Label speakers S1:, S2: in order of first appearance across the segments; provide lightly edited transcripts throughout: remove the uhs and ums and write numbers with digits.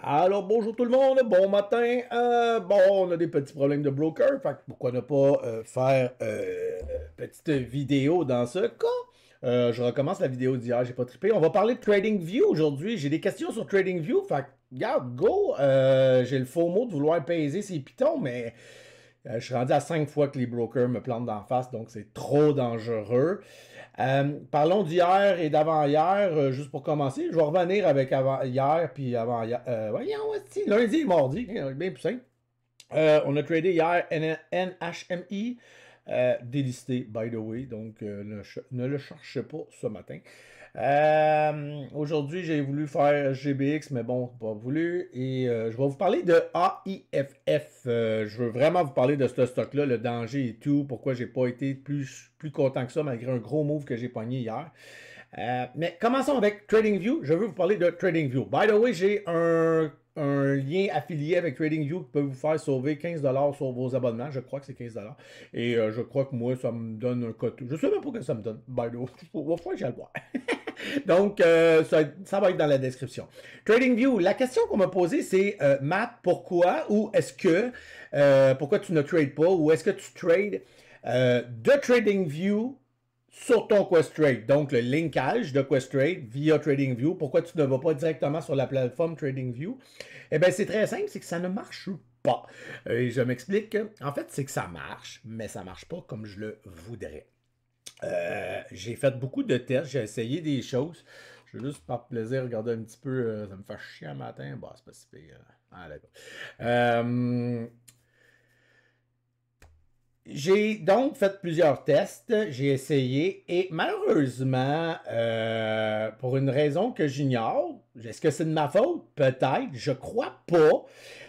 S1: Alors bonjour tout le monde, bon matin. Bon, on a des petits problèmes de broker, fait que pourquoi ne pas faire petite vidéo dans ce cas? Je recommence la vidéo d'hier, j'ai pas trippé. On va parler de TradingView aujourd'hui. J'ai des questions sur TradingView, fait que regarde, go. J'ai le faux mot de vouloir peser ces pitons, mais je suis rendu à 5 fois que les brokers me plantent d'en face, donc c'est trop dangereux. Parlons d'hier et d'avant-hier, juste pour commencer. Je vais revenir avec avant-hier puis avant-hier. Voyons, lundi et mardi, bien plus simple. On a tradé hier NHMI, délisté, by the way, donc ne le cherchez pas ce matin. Aujourd'hui, j'ai voulu faire GBX, mais bon, pas voulu. Et je vais vous parler de AIFF. Je veux vraiment vous parler de ce stock-là, le danger et tout, pourquoi j'ai pas été plus content que ça, malgré un gros move que j'ai pogné hier. Mais commençons avec TradingView. Je veux vous parler de TradingView. By the way, j'ai un lien affilié avec TradingView qui peut vous faire sauver 15$ sur vos abonnements. Je crois que c'est 15$. Et je crois que moi, ça me donne un code. Je sais même pas que ça me donne. By the way, il va falloir que j'aille le voir. Donc, ça va être dans la description. TradingView, la question qu'on m'a posée, c'est Matt, pourquoi ou est-ce que, pourquoi tu ne trades pas ou est-ce que tu trades de TradingView sur ton Questrade, donc le linkage de Questrade via TradingView. Pourquoi tu ne vas pas directement sur la plateforme TradingView? Eh bien, c'est très simple, c'est que ça ne marche pas. Et je m'explique. En fait, c'est que ça marche, mais ça ne marche pas comme je le voudrais. J'ai fait beaucoup de tests, j'ai essayé des choses. Je vais juste par plaisir regarder un petit peu. Ça me fait chier un matin. Bah, c'est pas si pire. Ah, d'accord. J'ai donc fait plusieurs tests, j'ai essayé et malheureusement, pour une raison que j'ignore, est-ce que c'est de ma faute? Peut-être, je crois pas.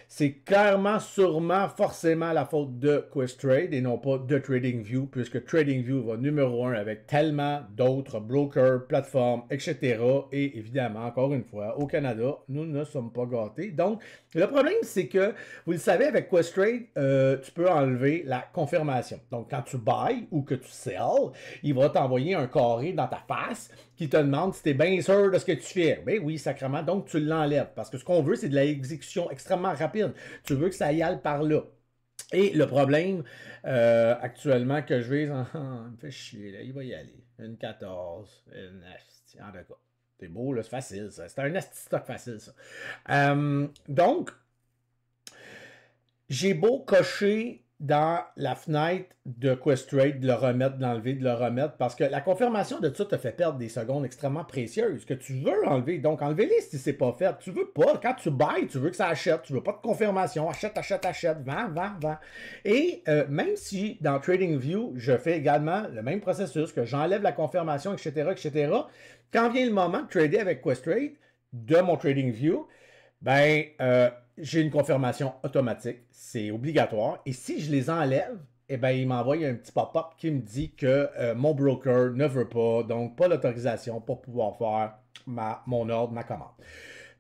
S1: C'est clairement, sûrement, forcément la faute de Questrade et non pas de TradingView, puisque TradingView va numéro un avec tellement d'autres brokers, plateformes, etc. Et évidemment, encore une fois, au Canada, nous ne sommes pas gâtés. Donc, le problème, c'est que, vous le savez, avec Questrade, tu peux enlever la confirmation. Donc, quand tu buy ou que tu sell, il va t'envoyer un carré dans ta face qui te demande si tu es bien sûr de ce que tu fais. Ben oui, sacrément. Donc, tu l'enlèves. Parce que ce qu'on veut, c'est de l'exécution extrêmement rapide. Tu veux que ça y aille par là. Et le problème actuellement que je vais, il me fait chier, là, il va y aller. Une 14, une asti, en tout cas. C'est beau, là, c'est facile, ça. C'est un asti stock facile, ça. Donc, j'ai beau cocher dans la fenêtre de Questrade, de le remettre, d'enlever, de le remettre, parce que la confirmation de ça te fait perdre des secondes extrêmement précieuses que tu veux enlever. Donc, enlevez-les si c'est pas fait. Tu veux pas. Quand tu buy, tu veux que ça achète. Tu veux pas de confirmation. Achète, achète, achète. Vends, vends, vends. Et même si dans TradingView, je fais également le même processus, que j'enlève la confirmation, etc., etc., quand vient le moment de trader avec Questrade, de mon TradingView, ben, j'ai une confirmation automatique. C'est obligatoire. Et si je les enlève, eh ben, il m'envoie un petit pop-up qui me dit que mon broker ne veut pas, donc pas l'autorisation pour pouvoir faire mon ordre, ma commande.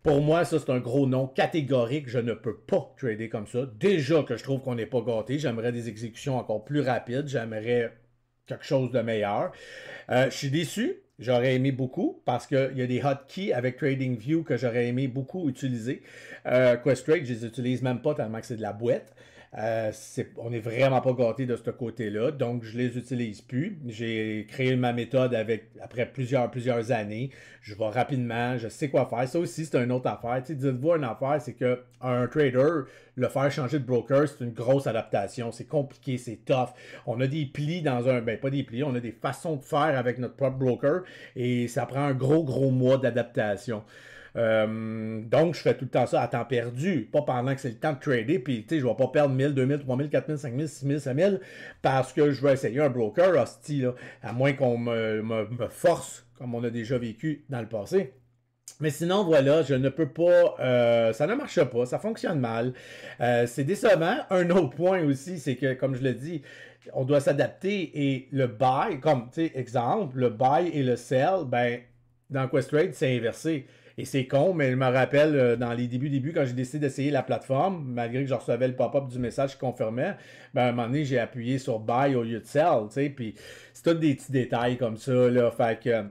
S1: Pour moi, ça, c'est un gros non catégorique. Je ne peux pas trader comme ça. Déjà que je trouve qu'on n'est pas gâté. J'aimerais des exécutions encore plus rapides. J'aimerais quelque chose de meilleur. Je suis déçu. J'aurais aimé beaucoup parce qu'il y a des hotkeys avec TradingView que j'aurais aimé beaucoup utiliser. Questrade, je les utilise même pas tellement que c'est de la boîte. On n'est vraiment pas gâté de ce côté-là, donc je les utilise plus. J'ai créé ma méthode après plusieurs années. Je vais rapidement, je sais quoi faire. Ça aussi, c'est une autre affaire. Tu sais, dites-vous une affaire, c'est qu'un trader, le faire changer de broker, c'est une grosse adaptation. C'est compliqué, c'est tough. On a des plis pas des plis, on a des façons de faire avec notre propre broker et ça prend un gros mois d'adaptation. Donc, je fais tout le temps ça à temps perdu, pas pendant que c'est le temps de trader, puis tu sais, je vais pas perdre 1000, 2000, 3000, 4000, 5000, 6000, 5000 parce que je vais essayer un broker hostie, là, à moins qu'on me force, comme on a déjà vécu dans le passé. Mais sinon, voilà, je ne peux pas, ça ne marche pas, ça fonctionne mal. C'est décevant. Un autre point aussi, c'est que, comme je l'ai dit, on doit s'adapter et le buy, comme, tu sais, exemple, le buy et le sell, ben, dans Questrade, c'est inversé. Et c'est con, mais je me rappelle dans les débuts, quand j'ai décidé d'essayer la plateforme, malgré que je recevais le pop-up du message qui confirmait, ben à un moment donné, j'ai appuyé sur buy au lieu de sell, tu sais, puis c'est tous des petits détails comme ça, là, fait que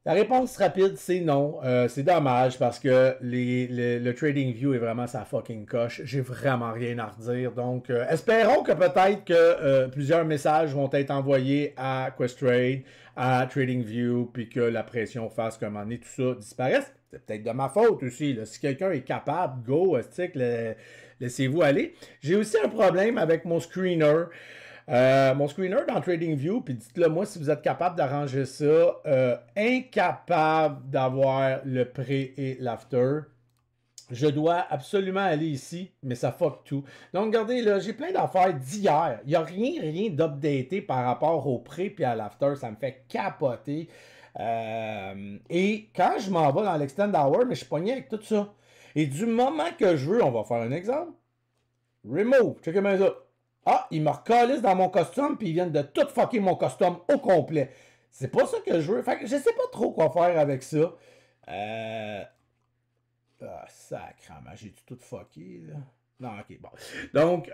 S1: La réponse rapide, c'est non. C'est dommage parce que le TradingView est vraiment sa fucking coche. J'ai vraiment rien à redire. Donc, espérons que peut-être que plusieurs messages vont être envoyés à Questrade, à TradingView, puis que la pression fasse qu'à un moment donné, tout ça disparaisse. C'est peut-être de ma faute aussi. Là. Si quelqu'un est capable, go, stick, laissez-vous aller. J'ai aussi un problème avec mon screener. Mon screener dans TradingView, puis dites-le moi si vous êtes capable d'arranger ça. Incapable d'avoir le pré et l'after. Je dois absolument aller ici, mais ça fuck tout. Donc, regardez, là, j'ai plein d'affaires d'hier. Il n'y a rien d'updaté par rapport au pré et à l'after. Ça me fait capoter. Et quand je m'en vais dans l'extend hour, mais je suis pogné avec tout ça. Et du moment que je veux, on va faire un exemple. Remove. Checkez bien ça. Ah, ils me recalissent dans mon costume, puis ils viennent de tout fucker mon costume au complet. C'est pas ça que je veux. Fait que je sais pas trop quoi faire avec ça. Ah, sacrément, j'ai-tu tout fucké, là? Non, ok, bon. Donc,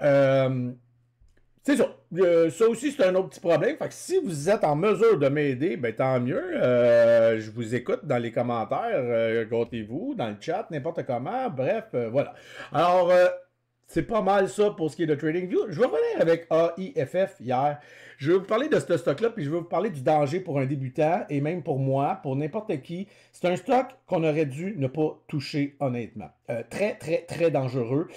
S1: c'est ça. Ça aussi, c'est un autre petit problème. Fait que si vous êtes en mesure de m'aider, ben tant mieux. Je vous écoute dans les commentaires. Gâtez-vous, dans le chat, n'importe comment. Bref, voilà. Alors, c'est pas mal ça pour ce qui est de TradingView. Je vais revenir avec AIFF hier. Je vais vous parler de ce stock-là, puis je vais vous parler du danger pour un débutant et même pour moi, pour n'importe qui. C'est un stock qu'on aurait dû ne pas toucher honnêtement. Très dangereux.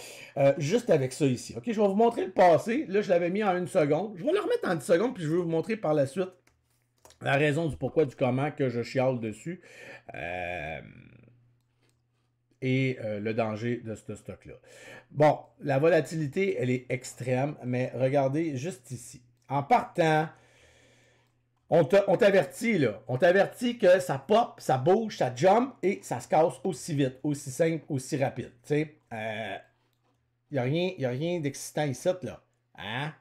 S1: Juste avec ça ici. OK, je vais vous montrer le passé. Là, je l'avais mis en 1 seconde. Je vais le remettre en 10 secondes, puis je vais vous montrer par la suite la raison du pourquoi, du comment que je chiale dessus. Et le danger de ce stock-là. Bon, la volatilité, elle est extrême, mais regardez juste ici. En partant, on t'avertit, là. On t'avertit que ça pop, ça bouge, ça jump et ça se casse aussi vite, aussi simple, aussi rapide. Tu sais, il n'y a rien d'excitant ici, là. Hein?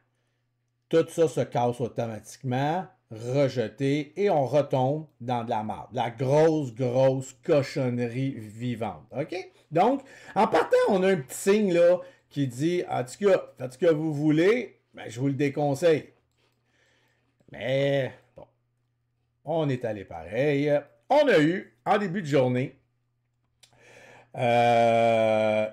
S1: Tout ça se casse automatiquement, rejeté, et on retombe dans de la merde. La grosse cochonnerie vivante. OK? Donc, en partant, on a un petit signe là qui dit, en tout cas, faites ce que vous voulez, ben, je vous le déconseille. Mais, bon, on est allé pareil. On a eu, en début de journée, 3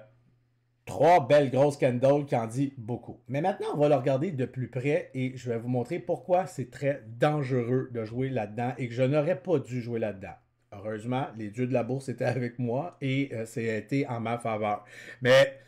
S1: belles grosses candles qui en dit beaucoup. Mais maintenant, on va le regarder de plus près et je vais vous montrer pourquoi c'est très dangereux de jouer là-dedans et que je n'aurais pas dû jouer là-dedans. Heureusement, les dieux de la bourse étaient avec moi et ça a été en ma faveur. Mais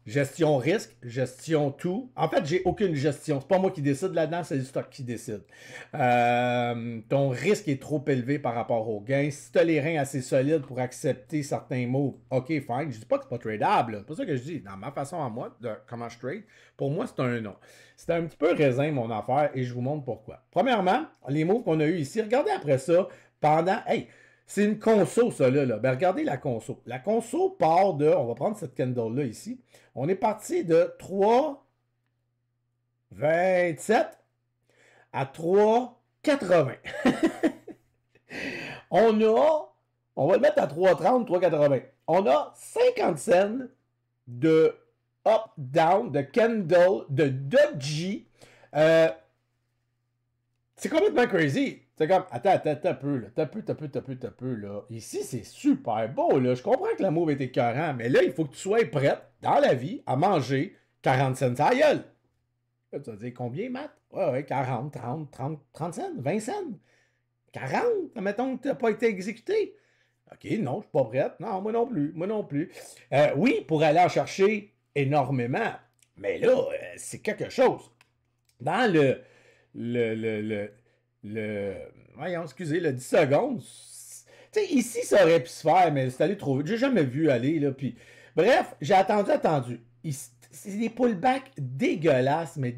S1: gestion risque, gestion tout. En fait, j'ai aucune gestion. C'est pas moi qui décide là-dedans, c'est le stock qui décide. Ton risque est trop élevé par rapport au gain. Si tu as les reins assez solides pour accepter certains moves, ok, fine. Je dis pas que c'est pas tradable. C'est pas ça que je dis. Dans ma façon à moi, de comment je trade, pour moi, c'est un non. C'est un petit peu raisin, mon affaire, et je vous montre pourquoi. Premièrement, les moves qu'on a eu ici, regardez après ça, pendant... Hey, c'est une conso, ça, là. Ben, regardez la conso. La conso part de... On va prendre cette candle-là ici. On est parti de 3,27 à 3,80. On va le mettre à 3,30, 3,80. On a 50 cents de up-down, de candle, de doji. C'est complètement crazy. C'est comme, attends un peu, là. T'as peu, là. Ici, c'est super beau, là. Je comprends que la move est écœurant, mais là, il faut que tu sois prête, dans la vie, à manger 40 cents à la gueule. Là, tu vas dire, combien, Matt? Ouais, 40, 30 cents, 20 cents. 40, admettons que tu n'as pas été exécuté. OK, non, je ne suis pas prête. Non, moi non plus. Oui, pour aller en chercher énormément, mais là, c'est quelque chose. Dans voyons, excusez, le 10 secondes. Tu sais, ici, ça aurait pu se faire, mais c'est allé trop vite. J'ai jamais vu aller, là. Puis, bref, j'ai attendu. C'est des pullbacks dégueulasses, mais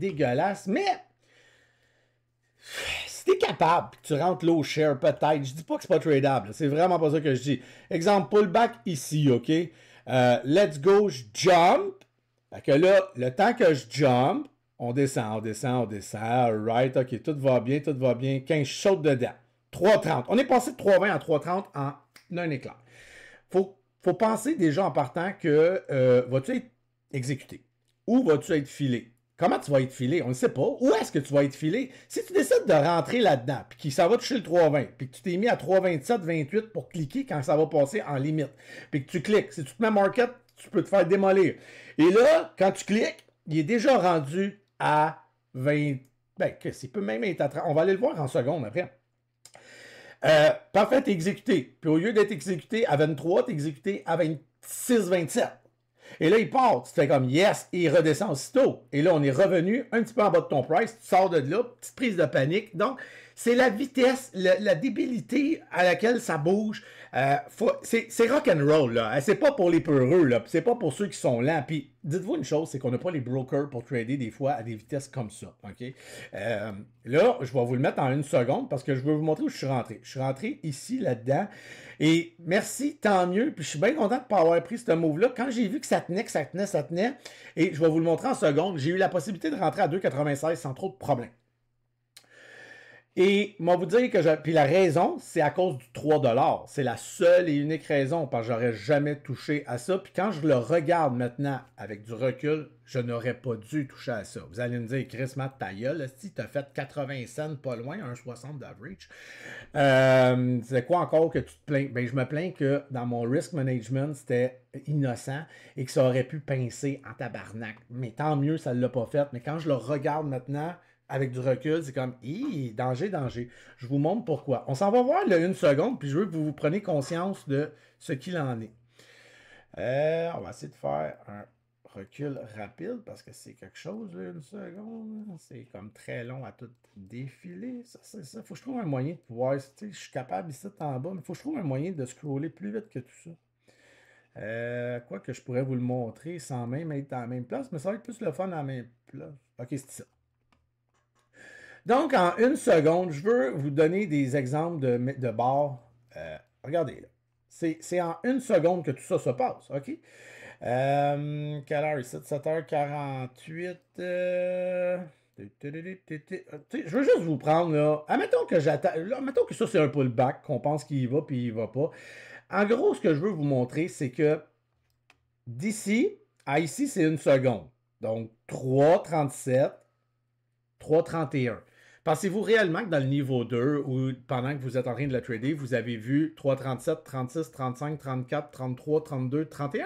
S1: si t'es capable, tu rentres low share, peut-être. Je dis pas que c'est pas tradable. C'est vraiment pas ça que je dis. Exemple, pullback ici, OK? Let's go, je jump. Fait que là, le temps que je jump, on descend. Alright, OK, tout va bien. 15 saute dedans. 3,30. On est passé de 3,20 à 3,30 en un éclair. Faut penser déjà en partant que vas-tu être exécuté ou vas-tu être filé? comment tu vas être filé? On ne sait pas. Où est-ce que tu vas être filé? Si tu décides de rentrer là-dedans, puis que ça va toucher le 3,20, puis que tu t'es mis à 3,27, 28 pour cliquer quand ça va passer en limite, puis que tu cliques, si tu te mets market, tu peux te faire démolir. Et là, quand tu cliques, il est déjà rendu à 20. Ben, il peut même être à 30. On va aller le voir en secondes après. Parfait, t'es exécuté. Puis au lieu d'être exécuté à 23, t'es exécuté à 26, 27. Et là, il part. Tu fais comme yes, et il redescend aussitôt. Et là, on est revenu un petit peu en bas de ton price. Tu sors de là, petite prise de panique. Donc, c'est la vitesse, la débilité à laquelle ça bouge. C'est rock'n'roll, là. C'est pas pour les peureux, là. C'est pas pour ceux qui sont lents. Puis, dites-vous une chose, c'est qu'on n'a pas les brokers pour trader des fois à des vitesses comme ça. OK? Là, je vais vous le mettre en une seconde parce que je veux vous montrer où je suis rentré. Je suis rentré ici, là-dedans. Et merci, tant mieux. Puis je suis bien content de ne pas avoir pris ce move-là. Quand j'ai vu que ça tenait, ça tenait, et je vais vous le montrer en seconde, j'ai eu la possibilité de rentrer à 2,96 sans trop de problèmes. Et moi vous dire que puis la raison, c'est à cause du 3 $. C'est la seule et unique raison, parce que j'aurais jamais touché à ça. Puis quand je le regarde maintenant avec du recul, je n'aurais pas dû toucher à ça. Vous allez me dire, Chris, Matt, ta gueule, si tu as fait 80 cents pas loin, 1,60 d'average. C'est quoi encore que tu te plains? Ben, je me plains que dans mon risk management, c'était innocent et que ça aurait pu pincer en tabarnak. Mais tant mieux, ça ne l'a pas fait. Mais quand je le regarde maintenant, avec du recul, c'est comme, danger, danger. Je vous montre pourquoi. On s'en va voir là, une seconde, puis je veux que vous preniez conscience de ce qu'il en est. On va essayer de faire un recul rapide, parce que c'est quelque chose, là, une seconde. C'est comme très long à tout défiler. Ça. Faut que je trouve un moyen de pouvoir, tu sais, je suis capable ici en bas, mais faut que je trouve un moyen de scroller plus vite que tout ça. Quoi que je pourrais vous le montrer sans même être à la même place, mais ça va être plus le fun à la même place. Ok, c'est ça. Donc, en une seconde, je veux vous donner des exemples de barres. Regardez, là. C'est en une seconde que tout ça se passe, OK? Quelle heure ici? 7h48. Je veux juste vous prendre, là. Admettons que admettons que ça, c'est un pullback, qu'on pense qu'il y va, puis il va pas. En gros, ce que je veux vous montrer, c'est que d'ici à ici, c'est une seconde. Donc, 3,37, 3,31. Pensez-vous réellement que dans le niveau 2, ou pendant que vous êtes en train de le trader, vous avez vu 3,37, 36, 35, 34, 33, 32, 31?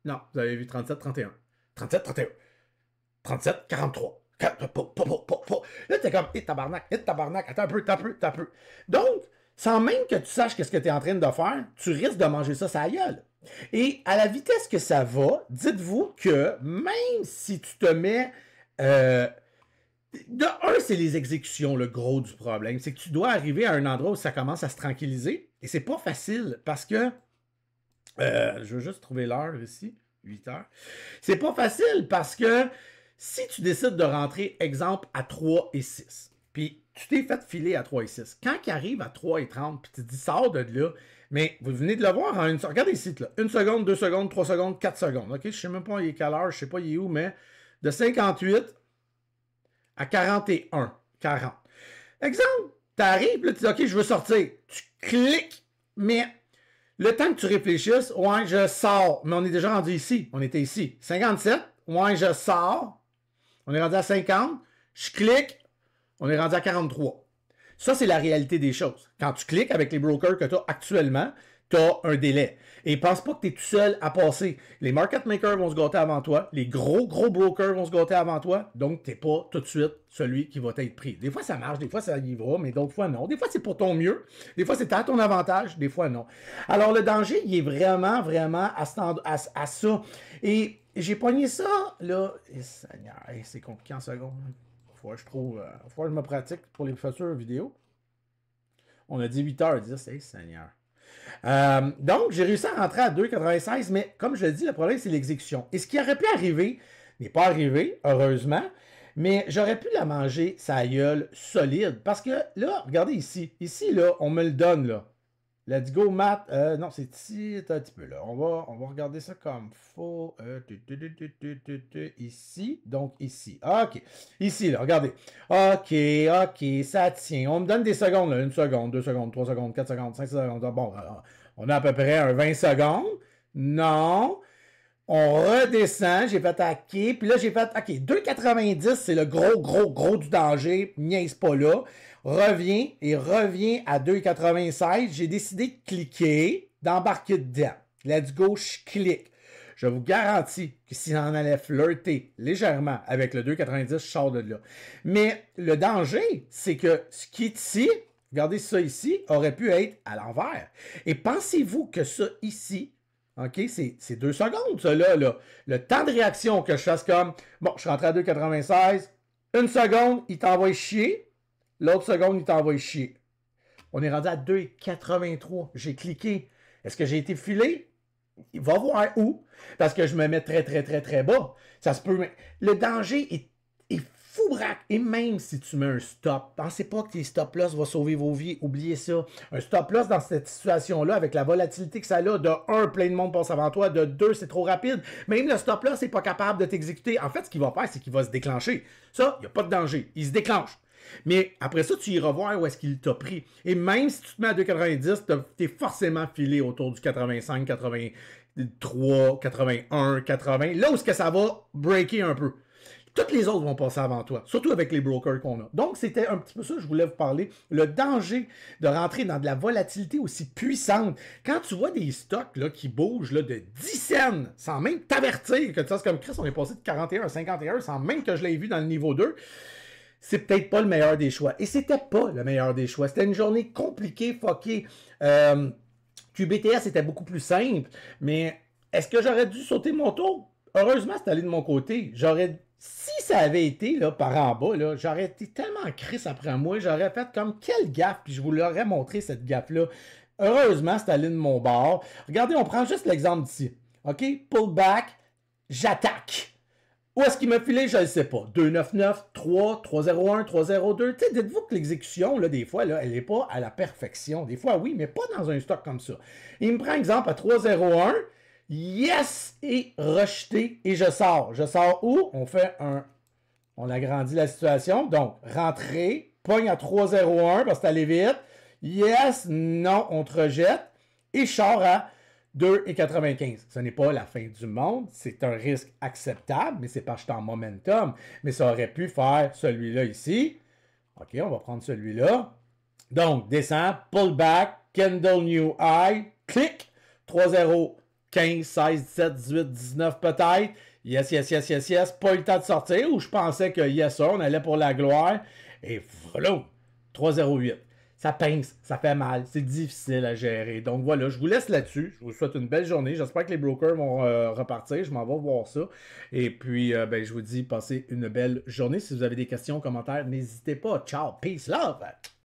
S1: Non, vous avez vu 37, 31. 37, 31. 37, 43. Là, t'es comme, tabarnak, attends un peu. Donc, sans même que tu saches qu'est-ce que tu es en train de faire, tu risques de manger ça sa gueule. Et à la vitesse que ça va, dites-vous que même si tu te mets... de un, c'est les exécutions, le gros du problème. C'est que tu dois arriver à un endroit où ça commence à se tranquilliser. Et c'est pas facile parce que... je veux juste trouver l'heure ici. 8 heures. C'est pas facile parce que si tu décides de rentrer, exemple, à 3 et 6, puis tu t'es fait filer à 3 et 6, quand il arrive à 3 et 30, puis tu te dis, sors de là, mais vous venez de le voir en une seconde. Regardez ici, là. 1 seconde, 2 secondes, 3 secondes, 4 secondes. OK? Je sais même pas il est quelle heure, je sais pas il est où, mais de 58 à 41, 40. Exemple, tu arrives, là, tu dis, OK, je veux sortir. Tu cliques, mais le temps que tu réfléchisses, ouais, je sors. Mais on est déjà rendu ici. On était ici. 57, ouais, je sors. On est rendu à 50. Je clique. On est rendu à 43. Ça, c'est la réalité des choses. Quand tu cliques avec les brokers que tu as actuellement, tu as un délai. Et pense pas que tu es tout seul à passer. Les market makers vont se gâter avant toi. Les gros brokers vont se gâter avant toi. Donc, tu n'es pas tout de suite celui qui va être pris. Des fois, ça marche. Des fois, ça y va. Mais d'autres fois, non. Des fois, c'est pour ton mieux. Des fois, c'est à ton avantage. Des fois, non. Alors, le danger, il est vraiment, vraiment à ça. Et j'ai pogné ça, là. Seigneur, c'est compliqué en seconde. Faut que je me pratique pour les futures vidéos. On a dit 8h10. Seigneur. Donc, j'ai réussi à rentrer à 2,96, mais comme je l'ai dit, le problème, c'est l'exécution. Et ce qui aurait pu arriver n'est pas arrivé, heureusement, mais j'aurais pu la manger, sa gueule, solide. Parce que là, regardez ici. Ici, là, on me le donne, là. Let's go, Matt. Non, c'est ici, un petit peu, là. On va regarder ça comme faux. Ici, donc ici. OK. Ici, là, regardez. OK, ça tient. On me donne des secondes, là. 1 seconde, 2 secondes, 3 secondes, 4 secondes, 5 secondes. Bon, on a à peu près un 20 secondes. Non. On redescend, j'ai fait OK, puis là j'ai fait OK, 2,90 c'est le gros du danger, niaise pas là. Revient à 2,96. J'ai décidé de cliquer, d'embarquer dedans. Let's go, je clique. Je vous garantis que s'il en allait flirter légèrement avec le 2,90, je sors de là. Mais le danger, c'est que ce qui est ici, regardez ça ici, aurait pu être à l'envers. Et pensez-vous que ça ici, OK, c'est 2 secondes, ça là. Le temps de réaction que je fasse comme, bon, je suis rentré à 2,96, une seconde, il t'envoie chier, l'autre seconde, il t'envoie chier. On est rendu à 2,83. J'ai cliqué. Est-ce que j'ai été filé? Il va voir où. Parce que je me mets très bas. Ça se peut. Mais le danger est fou braque. Et même si tu mets un stop, pensez pas que tes stop-loss vont sauver vos vies. Oubliez ça. Un stop-loss dans cette situation-là, avec la volatilité que ça a, de 1, plein de monde passe avant toi. De 2, c'est trop rapide. Même le stop-loss n'est pas capable de t'exécuter. En fait, ce qu'il va faire, c'est qu'il va se déclencher. Ça, il n'y a pas de danger. Il se déclenche. Mais après ça, tu iras voir où est-ce qu'il t'a pris. Et même si tu te mets à 2,90, tu es forcément filé autour du 85, 83, 81, 80. Là où est-ce que ça va breaker un peu. Toutes les autres vont passer avant toi, surtout avec les brokers qu'on a. Donc, c'était un petit peu ça que je voulais vous parler. Le danger de rentrer dans de la volatilité aussi puissante. Quand tu vois des stocks là, qui bougent là, de 10 cents, sans même t'avertir que tu sais, comme Chris, on est passé de 41 à 51, sans même que je l'ai vu dans le niveau 2, c'est peut-être pas le meilleur des choix. Et c'était pas le meilleur des choix. C'était une journée compliquée, fuckée. QBTS était beaucoup plus simple, mais est-ce que j'aurais dû sauter mon tour? Heureusement, c'est allé de mon côté. Si ça avait été là, par en bas, j'aurais été tellement crisse après moi, j'aurais fait comme quelle gaffe, puis je vous l'aurais montré cette gaffe-là. Heureusement, c'est allé de mon bord. Regardez, on prend juste l'exemple d'ici. OK? Pullback, j'attaque. Où est-ce qu'il m'a filé? Je ne sais pas. 299, 3, 301, 302. Tu sais, dites-vous que l'exécution, là, des fois, là, elle n'est pas à la perfection. Des fois, oui, mais pas dans un stock comme ça. Il me prend exemple à 301. Yes! Et rejeté. Et je sors. Je sors où? On agrandit la situation. Donc, rentrer. Pogne à 301 parce que c'est allé vite. Yes! Non, on te rejette. Et je sors à 2,95. Ce n'est pas la fin du monde. C'est un risque acceptable, mais c'est parce que je suis en momentum. Mais ça aurait pu faire celui-là ici. OK, on va prendre celui-là. Donc, descend, pullback, candle new high, clic, 3,0, 15, 16, 17, 18, 19 peut-être. Yes. Pas eu le temps de sortir où je pensais que yes, on allait pour la gloire. Et voilà, 3,08. Ça pince, ça fait mal, c'est difficile à gérer. Donc voilà, je vous laisse là-dessus. Je vous souhaite une belle journée. J'espère que les brokers vont repartir. Je m'en vais voir ça. Et puis, je vous dis, passez une belle journée. Si vous avez des questions, commentaires, n'hésitez pas. Ciao, peace, love!